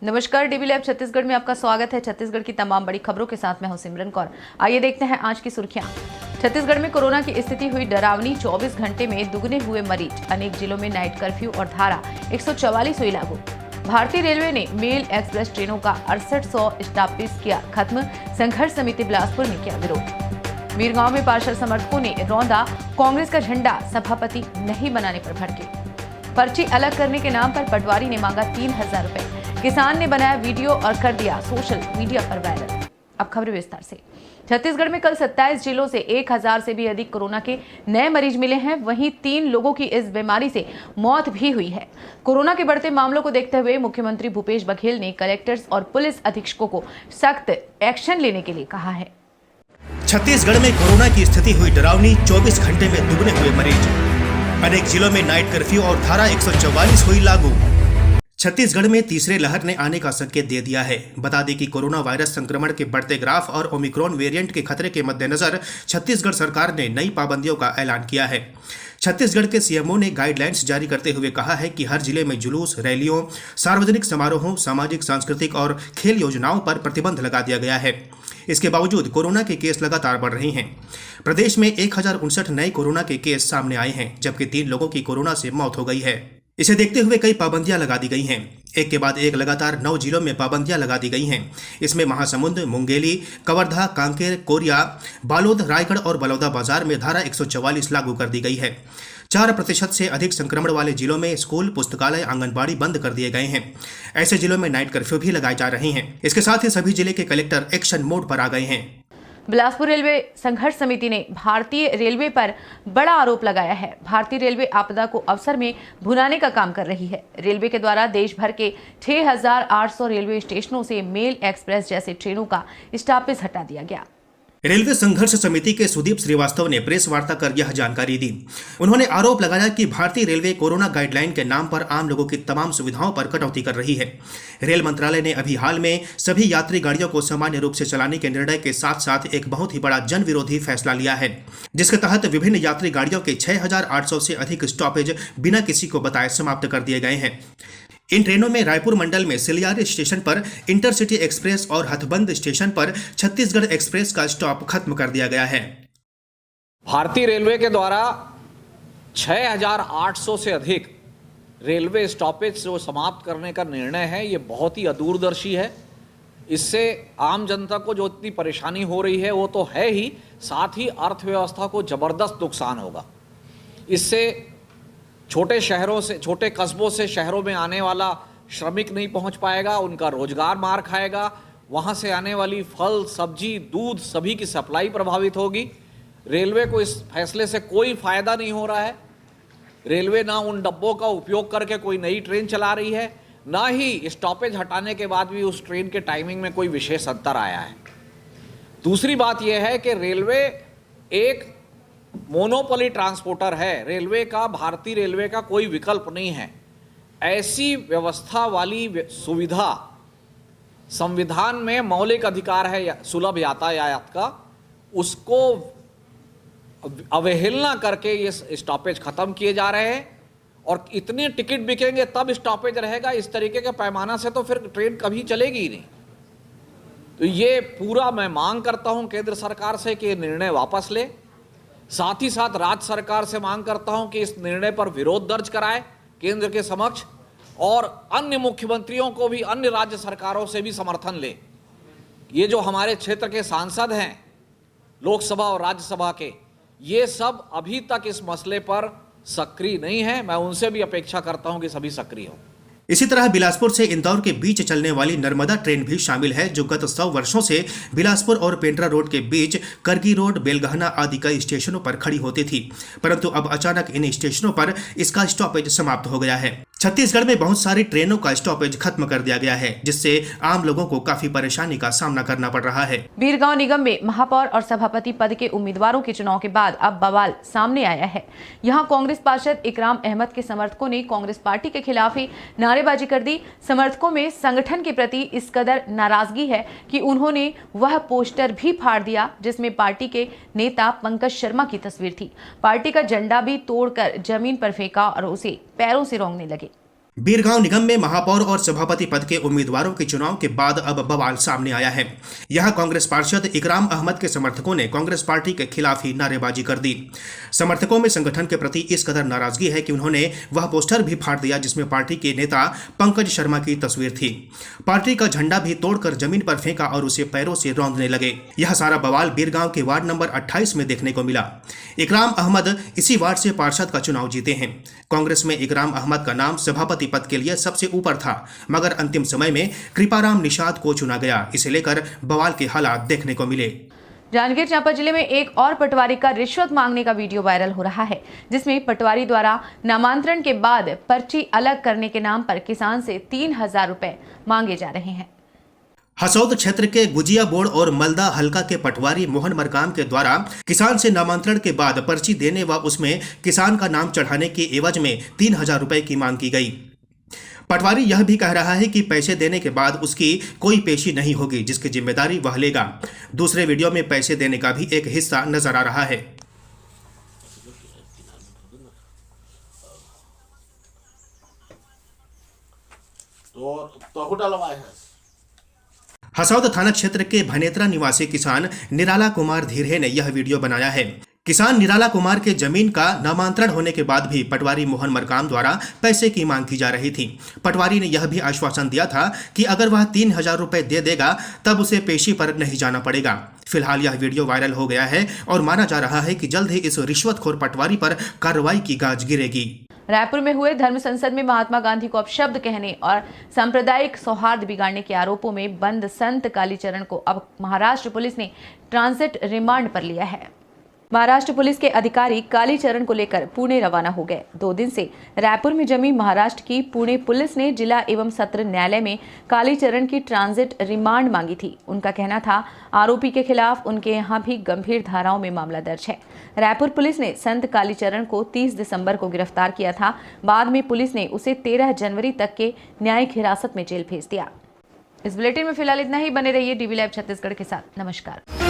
नमस्कार, dB lab Chhattisgarh में आपका स्वागत है। छत्तीसगढ़ की तमाम बड़ी खबरों के साथ मैं हूं सिमरन कौर। आइए देखते हैं आज की सुर्खियां। छत्तीसगढ़ में कोरोना की स्थिति हुई डरावनी, 24 घंटे में दुगने हुए मरीज। अनेक जिलों में नाइट कर्फ्यू और धारा 144 हुई लागू। भारतीय रेलवे ने मेल एक्सप्रेस ट्रेनों का 6800 स्टॉपेज किया खत्म। संघर्ष समिति बिलासपुर ने किया विरोध। वीरगांव में पार्षद समर्थकों ने रौंदा कांग्रेस का झंडा, सभापति नहीं बनाने पर भड़के। पर्ची अलग करने के नाम पर पटवारी ने मांगा 3000 रुपए। किसान ने बनाया वीडियो और कर दिया सोशल मीडिया पर वायरल। अब खबरें विस्तार से। छत्तीसगढ़ में कल 27 जिलों से 1000 से भी अधिक कोरोना के नए मरीज मिले हैं। वहीं 3 लोगों की इस बीमारी से मौत भी हुई है। कोरोना के बढ़ते मामलों को देखते हुए मुख्यमंत्री भूपेश बघेल ने कलेक्टर्स और पुलिस अधीक्षकों को सख्त एक्शन लेने के लिए कहा है। छत्तीसगढ़ में कोरोना की स्थिति हुई डरावनी, 24 घंटे में दुगने हुए मरीज। अनेक जिलों में नाइट कर्फ्यू और धारा 144 हुई लागू। छत्तीसगढ़ में तीसरे लहर ने आने का संकेत दे दिया है। बता दें कि कोरोना वायरस संक्रमण के बढ़ते ग्राफ और ओमिक्रॉन वेरिएंट के खतरे के मद्देनजर छत्तीसगढ़ सरकार ने नई पाबंदियों का ऐलान किया है। छत्तीसगढ़ के सीएमओ ने गाइडलाइंस जारी करते हुए कहा है कि हर जिले में जुलूस, रैलियों, सार्वजनिक समारोहों, सामाजिक, सांस्कृतिक और खेल योजनाओं पर प्रतिबंध लगा दिया गया है। इसके बावजूद कोरोना के केस लगातार बढ़ रहे हैं। प्रदेश में 1059 नए कोरोना के केस सामने आए हैं, जबकि 3 लोगों की कोरोना से मौत हो गई है। इसे देखते हुए कई पाबंदियां लगा दी गई हैं। एक के बाद एक लगातार 9 जिलों में पाबंदियां लगा दी गई हैं। इसमें महासमुंद, मुंगेली, कवर्धा, कांकेर, कोरिया, बालोद, रायगढ़ और बलौदाबाजार में धारा 144 लागू कर दी गई है। 4% से अधिक संक्रमण वाले जिलों में स्कूल, पुस्तकालय, आंगनबाड़ी बंद कर दिए गए हैं। ऐसे जिलों में नाइट कर्फ्यू भी लगाए जा रहे हैं। इसके साथ ही सभी जिले के कलेक्टर एक्शन मोड पर आ गए हैं। बिलासपुर रेलवे संघर्ष समिति ने भारतीय रेलवे पर बड़ा आरोप लगाया है। भारतीय रेलवे आपदा को अवसर में भुनाने का काम कर रही है। रेलवे के द्वारा देश भर के 6800 रेलवे स्टेशनों से मेल एक्सप्रेस जैसे ट्रेनों का स्टॉपेज हटा दिया गया। रेलवे संघर्ष समिति के सुदीप श्रीवास्तव ने प्रेस वार्ता कर यह जानकारी दी। उन्होंने आरोप लगाया कि भारतीय रेलवे कोरोना गाइडलाइन के नाम पर आम लोगों की तमाम सुविधाओं पर कटौती कर रही है। रेल मंत्रालय ने अभी हाल में सभी यात्री गाड़ियों को सामान्य रूप से चलाने के निर्णय के साथ साथ एक बहुत ही बड़ा जन विरोधी फैसला लिया है, जिसके तहत विभिन्न यात्री गाड़ियों के 6800 से अधिक स्टॉपेज बिना किसी को बताए समाप्त कर दिए गए हैं। इन ट्रेनों में रायपुर मंडल में सिलियारी स्टेशन पर इंटरसिटी एक्सप्रेस और हथबंद स्टेशन पर छत्तीसगढ़ एक्सप्रेस का स्टॉप खत्म कर दिया गया है। भारतीय रेलवे के द्वारा 6800 से अधिक रेलवे स्टॉपेज जो समाप्त करने का निर्णय है, ये बहुत ही अदूरदर्शी है। इससे आम जनता को जो इतनी परेशानी हो रही है वो तो है ही, साथ ही अर्थव्यवस्था को जबरदस्त नुकसान होगा। इससे छोटे शहरों से, छोटे कस्बों से शहरों में आने वाला श्रमिक नहीं पहुंच पाएगा, उनका रोजगार मार खाएगा। वहां से आने वाली फल, सब्जी, दूध सभी की सप्लाई प्रभावित होगी। रेलवे को इस फैसले से कोई फायदा नहीं हो रहा है। रेलवे ना उन डब्बों का उपयोग करके कोई नई ट्रेन चला रही है, ना ही स्टॉपेज हटाने के बाद भी उस ट्रेन के टाइमिंग में कोई विशेष अंतर आया है। दूसरी बात यह है कि रेलवे एक मोनोपोली ट्रांसपोर्टर है। रेलवे का, भारतीय रेलवे का कोई विकल्प नहीं है। ऐसी व्यवस्था वाली सुविधा संविधान में मौलिक अधिकार है सुलभ यातायात का, उसको अवहेलना करके ये स्टॉपेज खत्म किए जा रहे हैं। और इतने टिकट बिकेंगे तब स्टॉपेज रहेगा। इस तरीके के पैमाना से तो फिर ट्रेन कभी चलेगी ही नहीं। तो ये पूरा मैं मांग करता हूं केंद्र सरकार से कि निर्णय वापस ले। साथ ही साथ राज्य सरकार से मांग करता हूं कि इस निर्णय पर विरोध दर्ज कराए केंद्र के समक्ष, और अन्य मुख्यमंत्रियों को भी, अन्य राज्य सरकारों से भी समर्थन ले। ये जो हमारे क्षेत्र के सांसद हैं लोकसभा और राज्यसभा के, ये सब अभी तक इस मसले पर सक्रिय नहीं है। मैं उनसे भी अपेक्षा करता हूं कि सभी सक्रिय हों। इसी तरह बिलासपुर से इंदौर के बीच चलने वाली नर्मदा ट्रेन भी शामिल है, जो गत 100 वर्षों से बिलासपुर और पेंड्रा रोड के बीच करगी रोड, बेलगहना आदि कई स्टेशनों पर खड़ी होती थी, परंतु अब अचानक इन स्टेशनों पर इसका स्टॉपेज समाप्त हो गया है। छत्तीसगढ़ में बहुत सारी ट्रेनों का स्टॉपेज खत्म कर दिया गया है, जिससे आम लोगों को काफी परेशानी का सामना करना पड़ रहा है। वीरगांव निगम में महापौर और सभापति पद के उम्मीदवारों के चुनाव के बाद अब बवाल सामने आया है। यहां कांग्रेस पार्षद इकराम अहमद के समर्थकों ने कांग्रेस पार्टी के खिलाफ ही नारेबाजी कर दी। समर्थकों में संगठन के प्रति इस कदर नाराजगी है कि उन्होंने वह पोस्टर भी फाड़ दिया जिसमें पार्टी के नेता पंकज शर्मा की तस्वीर थी। पार्टी का झंडा भी तोड़कर जमीन पर फेंका और उसे पैरों से रौंदने लगे। बीरगांव निगम में महापौर और सभापति पद के उम्मीदवारों के चुनाव के बाद अब बवाल सामने आया है। यहां कांग्रेस पार्षद इकराम अहमद के समर्थकों ने कांग्रेस पार्टी के खिलाफ ही नारेबाजी कर दी। समर्थकों में संगठन के प्रति इस कदर नाराजगी है कि उन्होंने वह पोस्टर भी फाड़ दिया जिसमें पार्टी के नेता पंकज शर्मा की तस्वीर थी। पार्टी का झंडा भी तोड़कर जमीन पर फेंका और उसे पैरों से रौंदने लगे। यह सारा बवाल बीरगांव के वार्ड नंबर 28 में देखने को मिला। इकराम अहमद इसी वार्ड से पार्षद का चुनाव जीते हैं। कांग्रेस में इकराम अहमद का नाम सभापति पद के लिए सबसे ऊपर था, मगर अंतिम समय में कृपाराम निषाद को चुना गया। इसे लेकर बवाल के हालात देखने को मिले। जांजगीर चांपा जिले में एक और पटवारी का रिश्वत मांगने का वीडियो वायरल हो रहा है, जिसमें पटवारी द्वारा नामांतरण के बाद पर्ची अलग करने के नाम पर किसान से 3,000 रुपए मांगे जा रहे हैं। हसौद क्षेत्र के गुजिया बोर्ड और मलदा हलका के पटवारी मोहन मरकाम के द्वारा किसान से नामांतरण के बाद पर्ची देने व उसमें किसान का नाम चढ़ाने की एवज में 3,000 रुपए की मांग की गई। पटवारी यह भी कह रहा है कि पैसे देने के बाद उसकी कोई पेशी नहीं होगी, जिसकी जिम्मेदारी वह लेगा। दूसरे वीडियो में पैसे देने का भी एक हिस्सा नजर आ रहा है। हसौद थाना क्षेत्र के भनेत्रा निवासी किसान निराला कुमार धीरे ने यह वीडियो बनाया है। किसान निराला कुमार के जमीन का नामांतरण होने के बाद भी पटवारी मोहन मरकाम द्वारा पैसे की मांग की जा रही थी। पटवारी ने यह भी आश्वासन दिया था कि अगर वह 3,000 रुपए दे देगा तब उसे पेशी पर नहीं जाना पड़ेगा। फिलहाल यह वीडियो वायरल हो गया है और माना जा रहा है कि जल्द ही इस रिश्वतखोर पटवारी पर कार्रवाई की गाज गिरेगी। रायपुर में हुए धर्म संसद में महात्मा गांधी को अपशब्द कहने और सांप्रदायिक सौहार्द बिगाड़ने के आरोपों में बंद संत कालीचरण को अब महाराष्ट्र पुलिस ने ट्रांजिट रिमांड पर लिया है। महाराष्ट्र पुलिस के अधिकारी कालीचरण को लेकर पुणे रवाना हो गए। 2 दिन से रायपुर में जमी महाराष्ट्र की पुणे पुलिस ने जिला एवं सत्र न्यायालय में कालीचरण की ट्रांजिट रिमांड मांगी थी। उनका कहना था आरोपी के खिलाफ उनके यहाँ भी गंभीर धाराओं में मामला दर्ज है। रायपुर पुलिस ने संत कालीचरण को 30 दिसंबर को गिरफ्तार किया था। बाद में पुलिस ने उसे 13 जनवरी तक के न्यायिक हिरासत में जेल भेज दिया। इस बुलेटिन में फिलहाल इतना ही। बने रहिए डीवी लाइव छत्तीसगढ़ के साथ। नमस्कार।